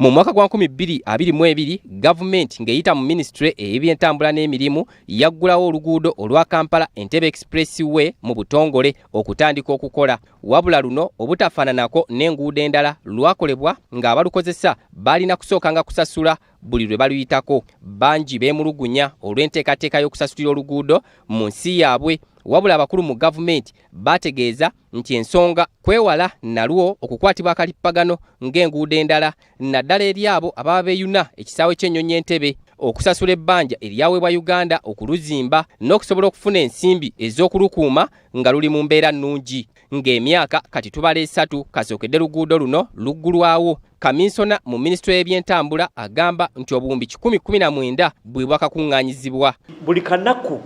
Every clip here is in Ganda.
Mu mwaka gwa 2022 gavumenti ng'eyita mu ministry ey'ebyentambula n'emirimu yaggulawo oluguudo olwa Kampala Entebbe Expressway mu butongole okutandika okukola. Wabula luno obutafaananako n'enguudo endala lwakolebwa ng'abalukozesa balina kusookanga kusasula buli lwe baluyitako. Bangi beemulugunya olw'enteekateeka y'okusasulira oluguudo mu nsi yaabwe. Wabula abakulu mu gavumenti bategeeza nti ensonga kwewala nalwo okukwatibwa akalippagano ng'enguudo endala naddala eri abo ababa beeyuna ekisaawe ky'ennyonyi Entebbe okusasula ebbanja eryaweebwa Uganda okuluzimba n'okusobola okufuna ensimbi ez'okulukuuma nga luli mu mbeera nnungi. Ng'emyaka kati tubala 3 kasookedde luguudo luno luggulwawo. Kaminsona mu minisitule y'ebyentambula agamba nti obuwumbi 1019 bwe bwakakuŋŋaanyizibwa. Buli kanaku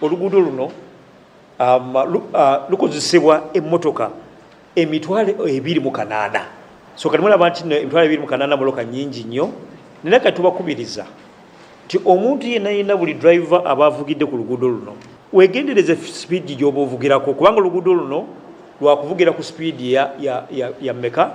oluguudo luno lukozesebwa emmotoka emitwalo 28. So kati mulaba nti emitwalo 28 moloka nnyingi nnyo. Nina kati tubakubiriza nti omuntu yenna buli driver aba avugidde ku luguudo luno weegendereze speed gy'oba ovugirako, kubanga oluguudo luno lwakuvugira ku speed ya meka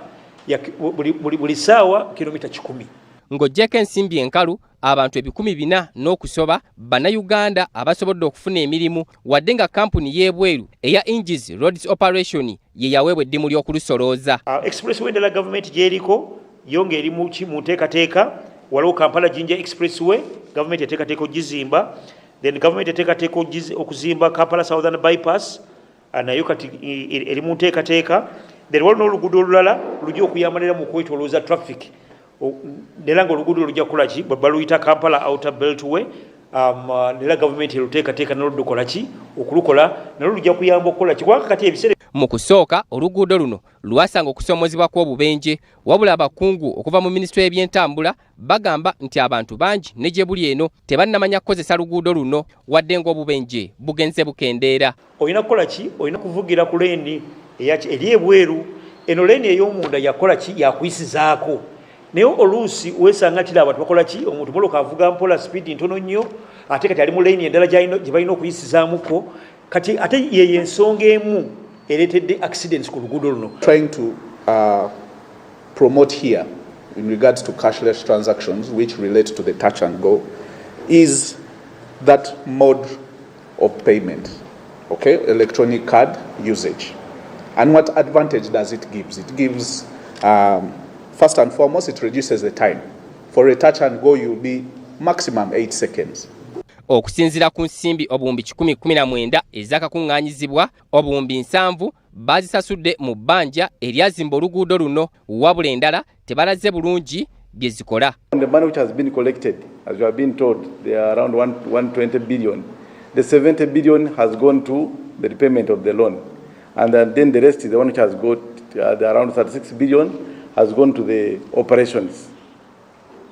buli ssaawa kilomita 10. Ng'oggyeko ensimbi enkalu abantu 400 n'okusoba bannayuganda abasobodde okufuna emirimu wadde nga kampuni y'ebweru eya Ingis Roads Operation ye yaweebwa eddimu ly'okulusolooza. Expressway endala gavumenti gy'eriko yonge eri mu nteekateeka. Waliwo Kampala Jinja Expressway gavumenti eteekateeka ogizimba, then gavumenti eteekateeka okuzimba Kampala Southern Bypass nayo kati eri mu nteekateeka. Then waliwo n'oluguudo olulala lujja okuyambalira mu kwetolooza traffic. Nera nga oluguudo lujja kukola ki bwe baluyita Kampala Outer Beltway. Nera gavumenti eruteekateeka n'oludukola ki okulukola nalwo lujja kuyamba okukola ki kubanga kati ebiseera. Mu kusooka oluguudo luno lwasanga okusoomozebwa kw'obubenje, wabula abakungu okuva mu minisitule y'ebyentambula bagamba nti abantu bangi ne gye buli eno tebannamanya kukozesa luguudo luno wadde ng'obubenje bugenze bukendeera. Olina kukola ki? Olina kuvugira ku leeni eri ebweru. Eno leeni ey'omunda yakola ki? Yakuyisizaako. Naye oluusi weesanga tira abantu bakola ki? Omuntu moloka avuga mpola speed ntono nnyo ate kati ali mu leeni endala gye balina okuyisizaamuko. Kati ate ye ensonga emu ereetedde accidents ku luguudo luno. Trying to promote here in regards to cashless transactions which relate to the touch and go is that mode of payment, okay, electronic card usage. And what advantage does it give? It gives, first and foremost, it reduces the time. For a touch and go, you'll be maximum 8 seconds. Okusinziira ku nsimbi obuwumbi 1019 ezakakuŋŋaanyizibwa, obuwumbi 7 bazisasudde mu bbanja eryazimba oluguudo luno, wabula endala tebalaze bulungi bye zikola. The money which has been collected, as you have been told, they are around 120 billion. The 70 billion has gone to the repayment of the loan. And then the rest is the one which has got around 36 billion has gone to the operations,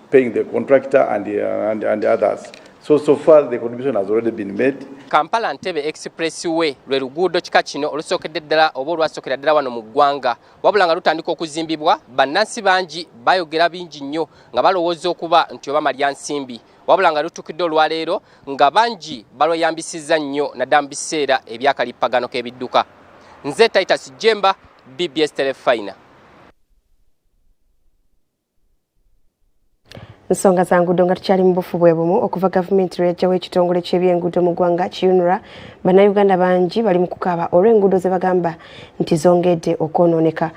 paying the contractor and the others. So far the contribution has already been made. Kampala Entebbe Expressway lwe luguudo kika kino olusookedde ddala oba olwasookera ddala wano mu ggwanga, wabula nga lutandika okuzimbibwa bannansi bangi bayogera bingi nnyo nga balowooza okuba nti oba malya nsimbi, wabula nga lutuukidde olwaleero nga bangi balweyambisizza nnyo naddala mu biseera ebyakalippagano k'ebidduka. Nze Titus Jemba, BBS Terefayina. Nsonga za nguudo nga tukyali mu bufu bwe bumu okuva gavumenti lw'eggyawo ekitongole ky'ebyenguudo mu ggwanga KIUNRA, bannayuganda bangi bali mu kukaaba olw'enguudo ze bagamba nti zongedde okwonooneka.